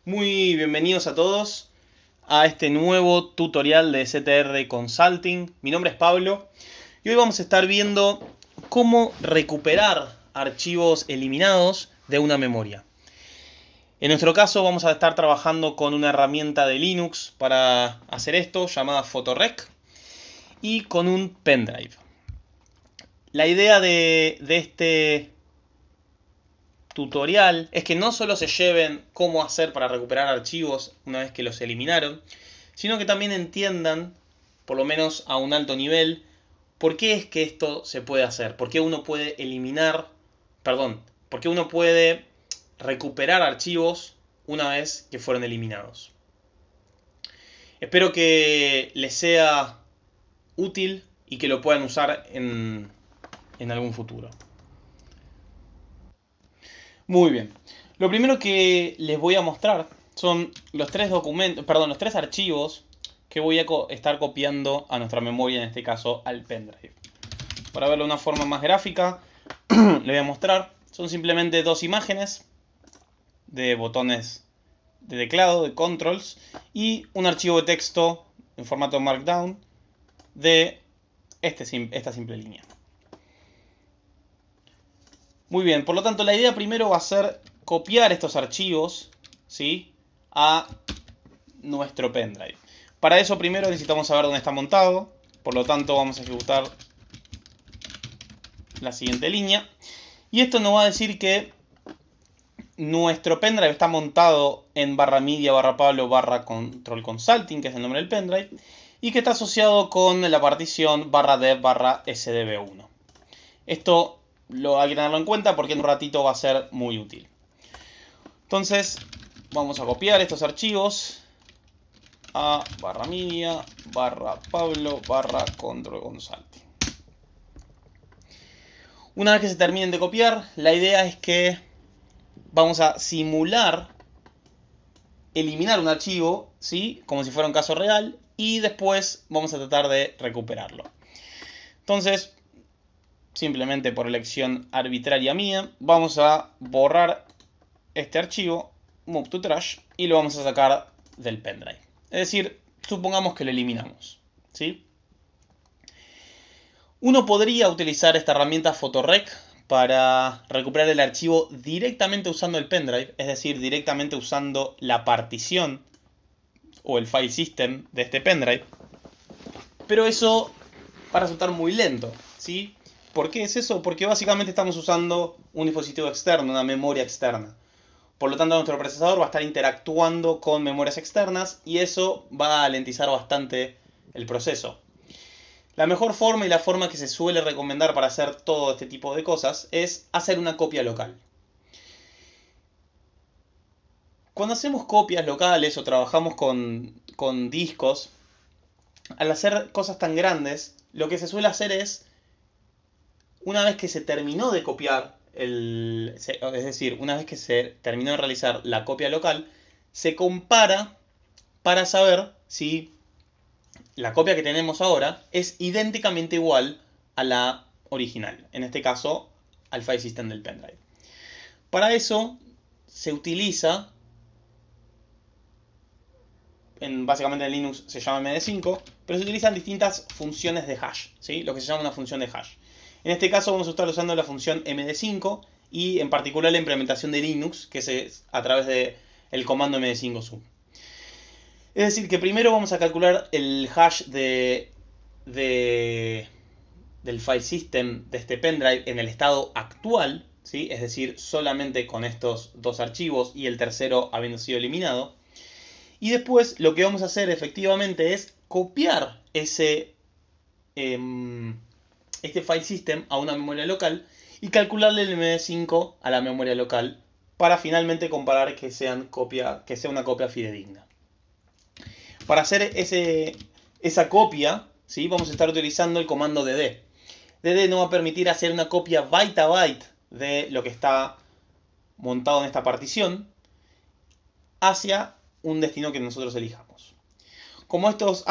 Muy bienvenidos a todos a este nuevo tutorial de CTR Consulting. Mi nombre es Pablo y hoy vamos a estar viendo cómo recuperar archivos eliminados de una memoria. En nuestro caso vamos a estar trabajando con una herramienta de Linux para hacer esto llamada Photorec y con un pendrive. La idea de este tutorial es que no solo se lleven cómo hacer para recuperar archivos una vez que los eliminaron, sino que también entiendan, por lo menos a un alto nivel, por qué es que esto se puede hacer, por qué uno puede por qué uno puede recuperar archivos una vez que fueron eliminados. Espero que les sea útil y que lo puedan usar en algún futuro. Muy bien. Lo primero que les voy a mostrar son los tres archivos que voy a estar copiando a nuestra memoria, en este caso al pendrive. Para verlo de una forma más gráfica, les voy a mostrar. Son simplemente dos imágenes de botones de teclado, de controls, y un archivo de texto en formato Markdown de esta simple línea. Muy bien, por lo tanto la idea primero va a ser copiar estos archivos, ¿sí?, a nuestro pendrive. Para eso primero necesitamos saber dónde está montado, por lo tanto vamos a ejecutar la siguiente línea. Y esto nos va a decir que nuestro pendrive está montado en /media /pablo /control consulting, que es el nombre del pendrive, y que está asociado con la partición /dev /sdb1. Esto hay que tenerlo en cuenta porque en un ratito va a ser muy útil. Entonces vamos a copiar estos archivos a /media /pablo /control consulting. Una vez que se terminen de copiar, la idea es que vamos a simular eliminar un archivo, ¿sí?, como si fuera un caso real, y después vamos a tratar de recuperarlo. Entonces, simplemente por elección arbitraria mía, vamos a borrar este archivo, move to trash, y lo vamos a sacar del pendrive. Es decir, supongamos que lo eliminamos, ¿sí? Uno podría utilizar esta herramienta Photorec para recuperar el archivo directamente usando el pendrive, es decir, directamente usando la partición o el file system de este pendrive. Pero eso va a resultar muy lento, ¿sí? ¿Por qué es eso? Porque básicamente estamos usando un dispositivo externo, una memoria externa. Por lo tanto, nuestro procesador va a estar interactuando con memorias externas y eso va a alentizar bastante el proceso. La mejor forma y la forma que se suele recomendar para hacer todo este tipo de cosas es hacer una copia local. Cuando hacemos copias locales o trabajamos con discos, al hacer cosas tan grandes, lo que se suele hacer es, una vez que se terminó de copiar, es decir, una vez que se terminó de realizar la copia local, se compara para saber si la copia que tenemos ahora es idénticamente igual a la original, en este caso al file system del pendrive. Para eso se utiliza, básicamente en Linux se llama MD5, pero se utilizan distintas funciones de hash, ¿sí?, lo que se llama una función de hash. En este caso vamos a estar usando la función MD5 y en particular la implementación de Linux, que es a través del comando md5sum. Es decir, que primero vamos a calcular el hash del file system de este pendrive en el estado actual, ¿sí?, es decir, solamente con estos dos archivos y el tercero habiendo sido eliminado. Y después lo que vamos a hacer efectivamente es copiar este file system a una memoria local y calcularle el MD5 a la memoria local para finalmente comparar que sea una copia fidedigna. Para hacer esa copia, ¿sí?, vamos a estar utilizando el comando dd. dd nos va a permitir hacer una copia byte a byte de lo que está montado en esta partición hacia un destino que nosotros elijamos. Como estos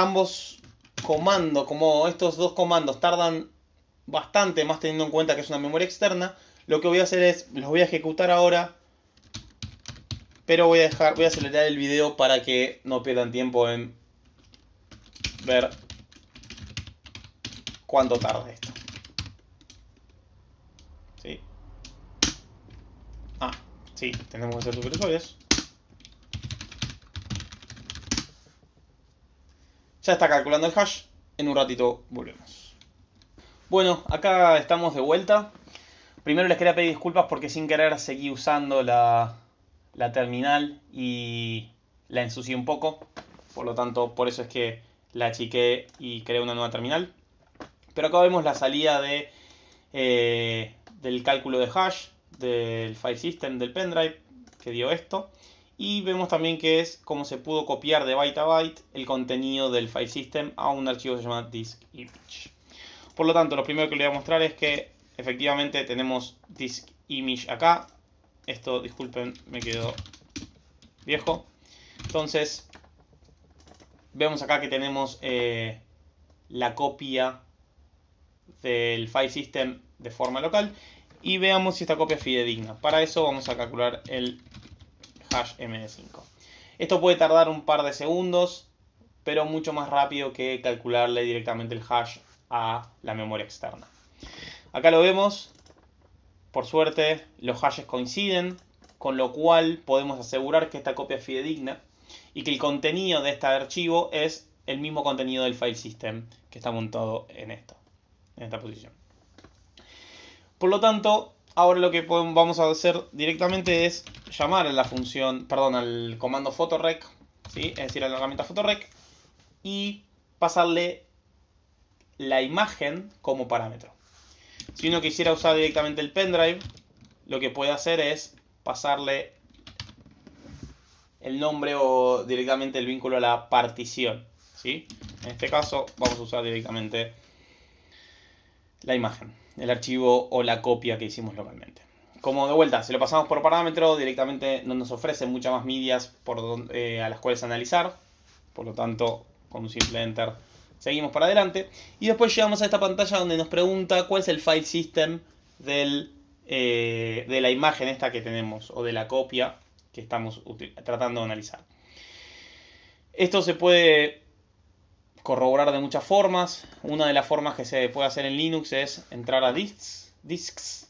dos comandos tardan bastante, más teniendo en cuenta que es una memoria externa, lo que voy a hacer es, los voy a ejecutar ahora Pero voy a acelerar el video para que no pierdan tiempo en ver cuánto tarda esto. ¿Sí? Ah, sí, tenemos que ser superusuarios. Ya está calculando el hash. En un ratito volvemos. Bueno, acá estamos de vuelta. Primero les quería pedir disculpas porque sin querer seguí usando la terminal y la ensucié un poco. Por lo tanto, por eso es que la achiqué y creé una nueva terminal. Pero acá vemos la salida del cálculo de hash, del file system del pendrive que dio esto. Y vemos también que es cómo se pudo copiar de byte a byte el contenido del file system a un archivo que se llama disk image. Por lo tanto, lo primero que les voy a mostrar es que efectivamente tenemos disk image acá. Esto, disculpen, me quedó viejo. Entonces, vemos acá que tenemos la copia del file system de forma local. Y veamos si esta copia es fidedigna. Para eso vamos a calcular el hash MD5. Esto puede tardar un par de segundos, pero mucho más rápido que calcularle directamente el hash a la memoria externa. Acá lo vemos, por suerte los hashes coinciden, con lo cual podemos asegurar que esta copia es fidedigna y que el contenido de este archivo es el mismo contenido del file system que está montado en esta posición. Por lo tanto, ahora lo que vamos a hacer directamente es llamar a la función, perdón, al comando photorec, ¿sí? Es decir, a la herramienta photorec, y pasarle la imagen como parámetro. Si uno quisiera usar directamente el pendrive, lo que puede hacer es pasarle el nombre o directamente el vínculo a la partición, ¿sí? En este caso vamos a usar directamente la imagen, el archivo o la copia que hicimos localmente. Como de vuelta, si lo pasamos por parámetro, directamente no nos ofrece muchas más medias a las cuales analizar. Por lo tanto, con un simple enter seguimos para adelante. Y después llegamos a esta pantalla donde nos pregunta cuál es el file system de la imagen esta que tenemos, o de la copia que estamos tratando de analizar. Esto se puede corroborar de muchas formas. Una de las formas que se puede hacer en Linux es entrar a disks,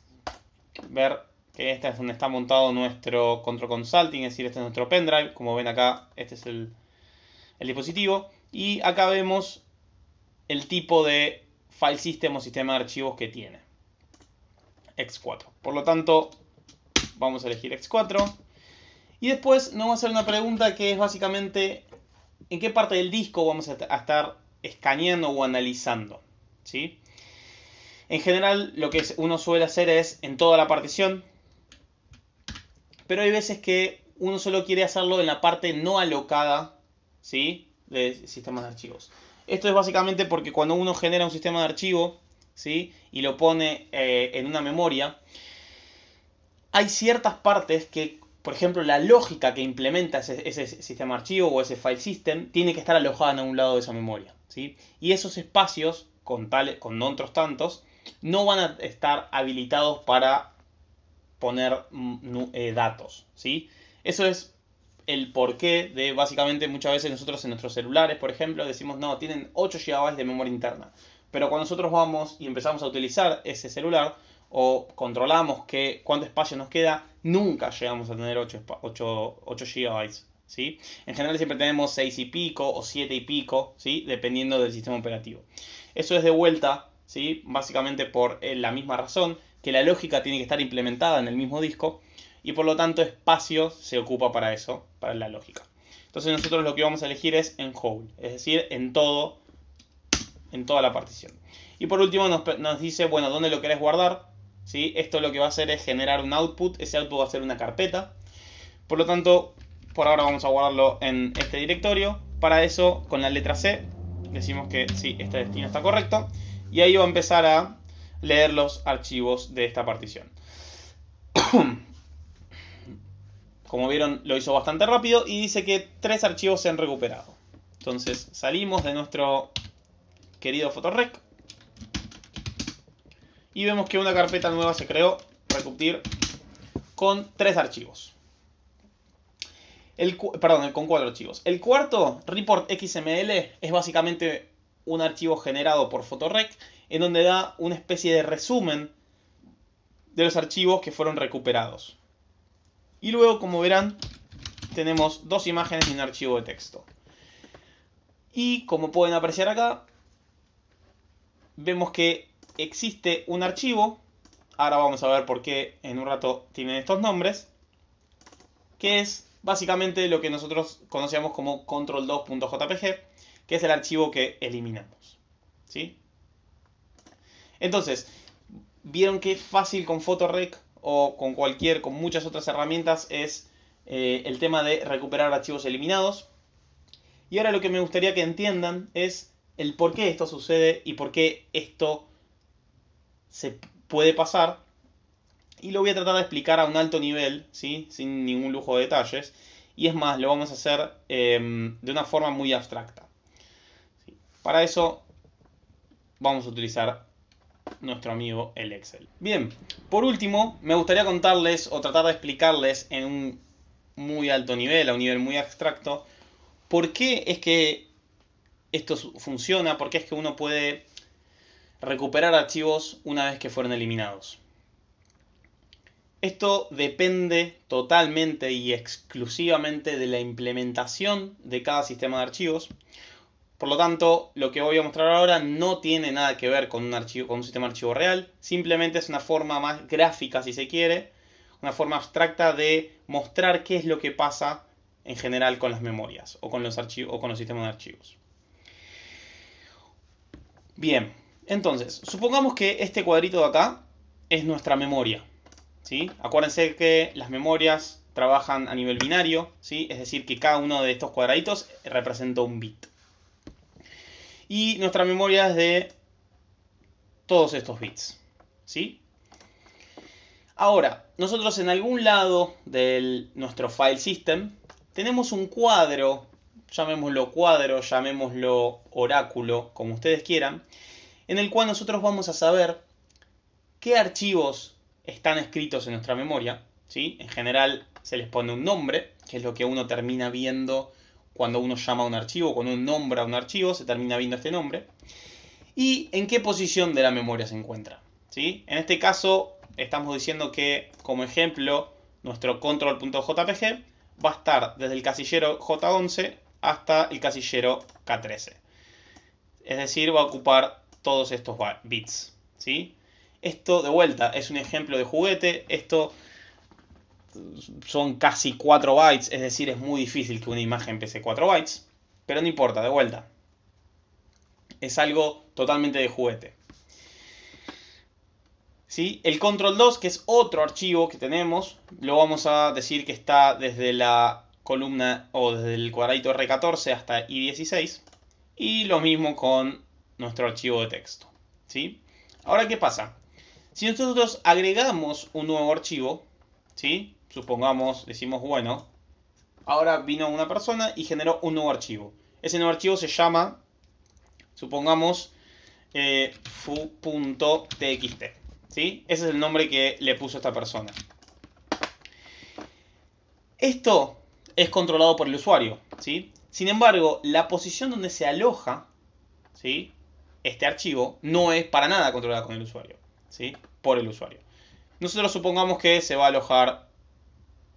ver que esta es donde está montado nuestro control consulting, es decir, este es nuestro pendrive. Como ven acá, este es el dispositivo. Y acá vemos el tipo de file system o sistema de archivos que tiene. X4. Por lo tanto, vamos a elegir X4. Y después nos va a hacer una pregunta que es básicamente en qué parte del disco vamos a estar escaneando o analizando, ¿sí? En general, lo que uno suele hacer es en toda la partición, pero hay veces que uno solo quiere hacerlo en la parte no alocada, ¿sí?, de sistemas de archivos. Esto es básicamente porque cuando uno genera un sistema de archivo, ¿sí?, y lo pone en una memoria, hay ciertas partes que, por ejemplo, la lógica que implementa ese sistema de archivo o ese file system tiene que estar alojada en un lado de esa memoria, ¿sí? Y esos espacios, con otros tantos, no van a estar habilitados para poner datos, ¿sí? Eso es el porqué de, básicamente, muchas veces nosotros en nuestros celulares, por ejemplo, decimos, no, tienen 8 GB de memoria interna. Pero cuando nosotros vamos y empezamos a utilizar ese celular, o controlamos cuánto espacio nos queda, nunca llegamos a tener 8 GB, ¿sí? En general siempre tenemos 6 y pico o 7 y pico, ¿sí?, dependiendo del sistema operativo. Eso es de vuelta, ¿sí?, básicamente por la misma razón, que la lógica tiene que estar implementada en el mismo disco y por lo tanto espacio se ocupa para eso, para la lógica. Entonces nosotros lo que vamos a elegir es en whole, es decir, en toda la partición. Y por último nos dice, bueno, ¿dónde lo querés guardar? ¿Sí? Esto lo que va a hacer es generar un output, ese output va a ser una carpeta. Por lo tanto, por ahora vamos a guardarlo en este directorio. Para eso, con la letra C, decimos que sí, este destino está correcto. Y ahí va a empezar a leer los archivos de esta partición. Como vieron, lo hizo bastante rápido y dice que 3 archivos se han recuperado. Entonces salimos de nuestro querido photorec y vemos que una carpeta nueva se creó, Recuptir, con 3 archivos. Perdón, con 4 archivos. El cuarto, report XML, es básicamente un archivo generado por Photorec en donde da una especie de resumen de los archivos que fueron recuperados. Y luego, como verán, tenemos dos imágenes y un archivo de texto. Y como pueden apreciar acá, vemos que existe un archivo. Ahora vamos a ver por qué en un rato tienen estos nombres. Que es básicamente lo que nosotros conocíamos como control2.jpg, que es el archivo que eliminamos. ¿Sí? Entonces, vieron qué fácil con Photorec o con muchas otras herramientas es el tema de recuperar archivos eliminados. Y ahora lo que me gustaría que entiendan es el por qué esto sucede y por qué esto se puede pasar. Y lo voy a tratar de explicar a un alto nivel, ¿sí? Sin ningún lujo de detalles. Y es más, lo vamos a hacer de una forma muy abstracta. ¿Sí? Para eso vamos a utilizar nuestro amigo el Excel. Bien, por último, me gustaría contarles o tratar de explicarles en un muy alto nivel, a un nivel muy abstracto, por qué es que esto funciona, por qué es que uno puede recuperar archivos una vez que fueron eliminados. Esto depende totalmente y exclusivamente de la implementación de cada sistema de archivos. Por lo tanto, lo que voy a mostrar ahora no tiene nada que ver con un sistema de archivo real. Simplemente es una forma más gráfica, si se quiere, una forma abstracta de mostrar qué es lo que pasa en general con las memorias o con los sistemas de archivos. Bien, entonces, supongamos que este cuadrito de acá es nuestra memoria. ¿Sí? Acuérdense que las memorias trabajan a nivel binario, ¿sí? Es decir, que cada uno de estos cuadraditos representa un bit. Y nuestra memoria es de todos estos bits, ¿sí? Ahora, nosotros en algún lado de nuestro file system tenemos un cuadro, llamémoslo oráculo, como ustedes quieran, en el cual nosotros vamos a saber qué archivos están escritos en nuestra memoria, ¿sí? En general se les pone un nombre, que es lo que uno termina viendo cuando uno llama a un archivo, cuando uno nombra un archivo, se termina viendo este nombre. Y en qué posición de la memoria se encuentra, ¿sí? En este caso estamos diciendo que, como ejemplo, nuestro control.jpg va a estar desde el casillero J11 hasta el casillero K13. Es decir, va a ocupar todos estos bits, ¿sí? Esto, de vuelta, es un ejemplo de juguete. Esto son casi 4 bytes, es decir, es muy difícil que una imagen pese 4 bytes. Pero no importa, de vuelta. Es algo totalmente de juguete. ¿Sí? El control2, que es otro archivo que tenemos, lo vamos a decir que está desde la columna o desde el cuadradito R14 hasta I16. Y lo mismo con nuestro archivo de texto. ¿Sí? Ahora, ¿qué pasa? Si nosotros agregamos un nuevo archivo, ¿sí? Supongamos, decimos, bueno, ahora vino una persona y generó un nuevo archivo. Ese nuevo archivo se llama, supongamos, fu.txt. ¿Sí? Ese es el nombre que le puso esta persona. Esto es controlado por el usuario, ¿sí? Sin embargo, la posición donde se aloja, ¿sí?, este archivo no es para nada controlada con el usuario, ¿sí?, por el usuario. Nosotros supongamos que se va a alojar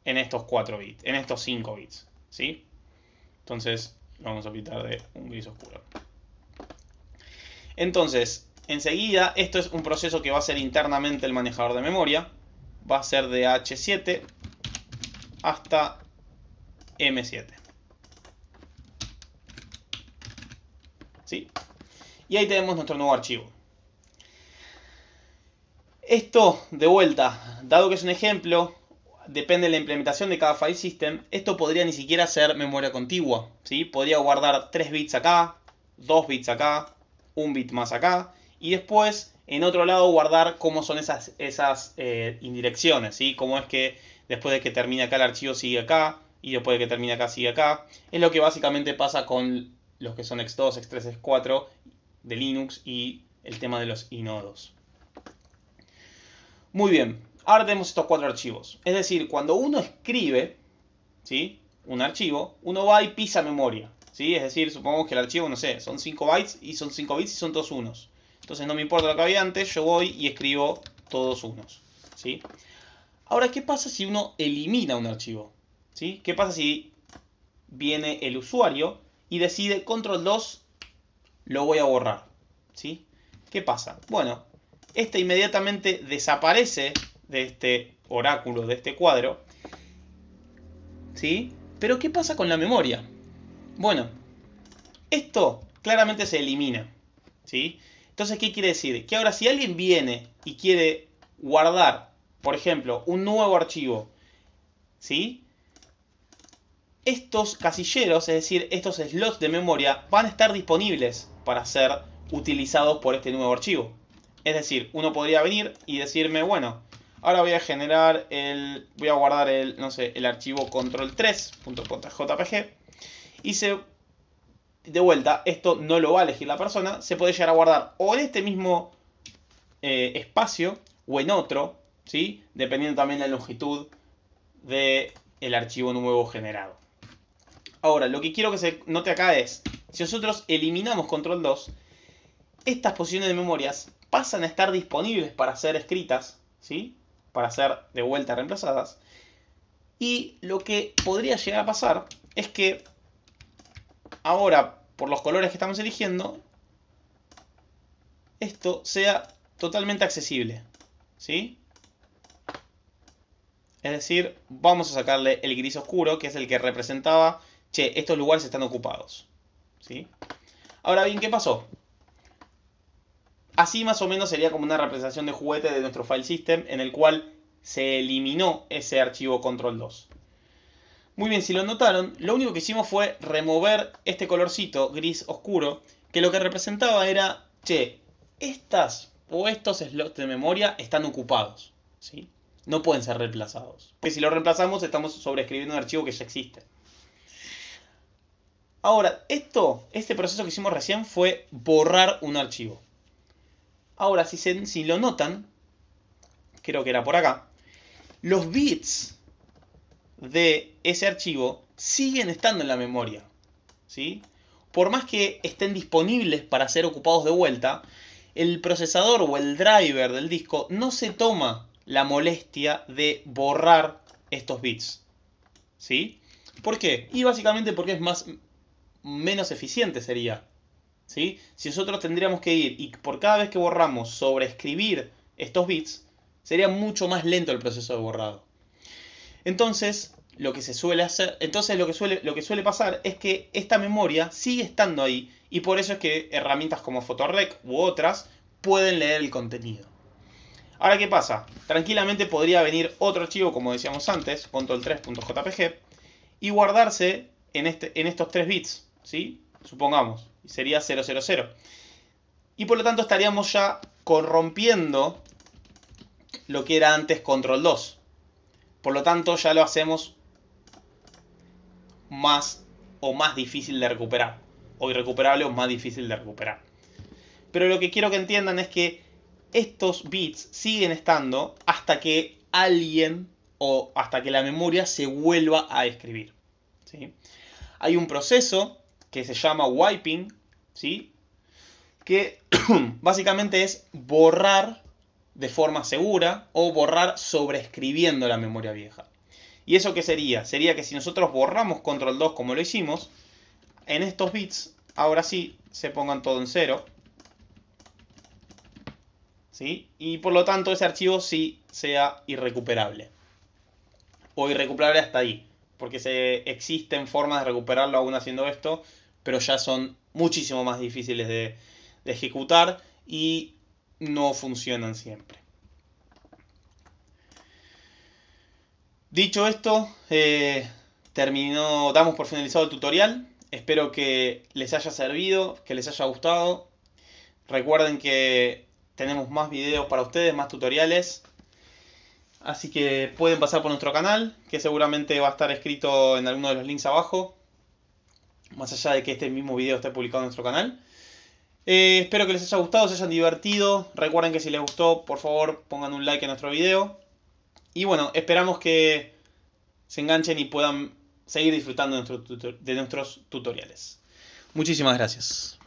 en estos 4 bits, en estos 5 bits, ¿sí? Entonces, lo vamos a pintar de un gris oscuro. Entonces, enseguida, esto es un proceso que va a hacer internamente el manejador de memoria. Va a ser de H7 hasta M7. ¿Sí? Y ahí tenemos nuestro nuevo archivo. Esto, de vuelta, dado que es un ejemplo, depende de la implementación de cada file system, esto podría ni siquiera ser memoria contigua, ¿sí? Podría guardar 3 bits acá, 2 bits acá, 1 bit más acá, y después, en otro lado, guardar cómo son esas indirecciones, ¿sí? Cómo es que después de que termine acá el archivo sigue acá, y después de que termine acá sigue acá. Es lo que básicamente pasa con los que son X2, X3, X4 de Linux y el tema de los inodos. Muy bien, ahora tenemos estos 4 archivos. Es decir, cuando uno escribe, ¿sí?, un archivo, uno va y pisa memoria, ¿sí? Es decir, supongamos que el archivo, no sé, son 5 bytes y son 5 bits y son todos unos. Entonces no me importa lo que había antes, yo voy y escribo todos unos, ¿sí? Ahora, ¿qué pasa si uno elimina un archivo? ¿Sí? ¿Qué pasa si viene el usuario y decide control 2, lo voy a borrar? ¿Sí? ¿Qué pasa? Bueno, este inmediatamente desaparece de este oráculo, de este cuadro, ¿sí? Pero ¿qué pasa con la memoria? Bueno, esto claramente se elimina, ¿sí? Entonces, ¿qué quiere decir? Que ahora si alguien viene y quiere guardar, por ejemplo, un nuevo archivo, ¿sí? Estos casilleros, es decir, estos slots de memoria, van a estar disponibles para ser utilizados por este nuevo archivo. Es decir, uno podría venir y decirme, bueno, ahora voy a generar voy a guardar no sé, el archivo control3.jpg y de vuelta, esto no lo va a elegir la persona, se puede llegar a guardar o en este mismo espacio o en otro, ¿sí? Dependiendo también de la longitud del archivo nuevo generado. Ahora, lo que quiero que se note acá es, si nosotros eliminamos control 2, estas posiciones de memorias pasan a estar disponibles para ser escritas, ¿sí? Para ser de vuelta reemplazadas. Y lo que podría llegar a pasar es que ahora, por los colores que estamos eligiendo, esto sea totalmente accesible, ¿sí? Es decir, vamos a sacarle el gris oscuro, que es el que representaba, che, estos lugares están ocupados, ¿sí? Ahora bien, ¿qué pasó? Así más o menos sería como una representación de juguete de nuestro file system en el cual se eliminó ese archivo control 2. Muy bien, si lo notaron, lo único que hicimos fue remover este colorcito gris oscuro, que lo que representaba era, che, estas o estos slots de memoria están ocupados, ¿sí? No pueden ser reemplazados. Porque si lo reemplazamos estamos sobreescribiendo un archivo que ya existe. Ahora, este proceso que hicimos recién fue borrar un archivo. Ahora, si lo notan, creo que era por acá, los bits de ese archivo siguen estando en la memoria, ¿sí? Por más que estén disponibles para ser ocupados de vuelta, el procesador o el driver del disco no se toma la molestia de borrar estos bits, ¿sí? ¿Por qué? Y básicamente porque es menos eficiente sería, ¿sí? Si nosotros tendríamos que ir y por cada vez que borramos sobreescribir estos bits, sería mucho más lento el proceso de borrado. Entonces, lo que suele pasar es que esta memoria sigue estando ahí y por eso es que herramientas como Photorec u otras pueden leer el contenido. Ahora, ¿qué pasa? Tranquilamente podría venir otro archivo, como decíamos antes, control3.jpg, y guardarse en estos 3 bits, ¿sí? Supongamos, sería 000. Y por lo tanto estaríamos ya corrompiendo lo que era antes control 2. Por lo tanto ya lo hacemos más difícil de recuperar. O irrecuperable o más difícil de recuperar. Pero lo que quiero que entiendan es que estos bits siguen estando hasta que alguien o hasta que la memoria se vuelva a escribir, ¿sí? Hay un proceso que se llama wiping, ¿sí? Que básicamente es borrar de forma segura o borrar sobreescribiendo la memoria vieja. ¿Y eso qué sería? Sería que si nosotros borramos control 2 como lo hicimos, en estos bits, ahora sí, se pongan todo en 0. ¿Sí? Y por lo tanto ese archivo sí sea irrecuperable. O irrecuperable hasta ahí. Porque existen formas de recuperarlo aún haciendo esto, pero ya son muchísimo más difíciles de ejecutar y no funcionan siempre. Dicho esto, damos por finalizado el tutorial. Espero que les haya servido, que les haya gustado. Recuerden que tenemos más videos para ustedes, más tutoriales. Así que pueden pasar por nuestro canal, que seguramente va a estar escrito en alguno de los links abajo. Más allá de que este mismo video esté publicado en nuestro canal. Espero que les haya gustado, se hayan divertido. Recuerden que si les gustó, por favor pongan un like a nuestro video. Y bueno, esperamos que se enganchen y puedan seguir disfrutando de nuestros tutoriales. Muchísimas gracias.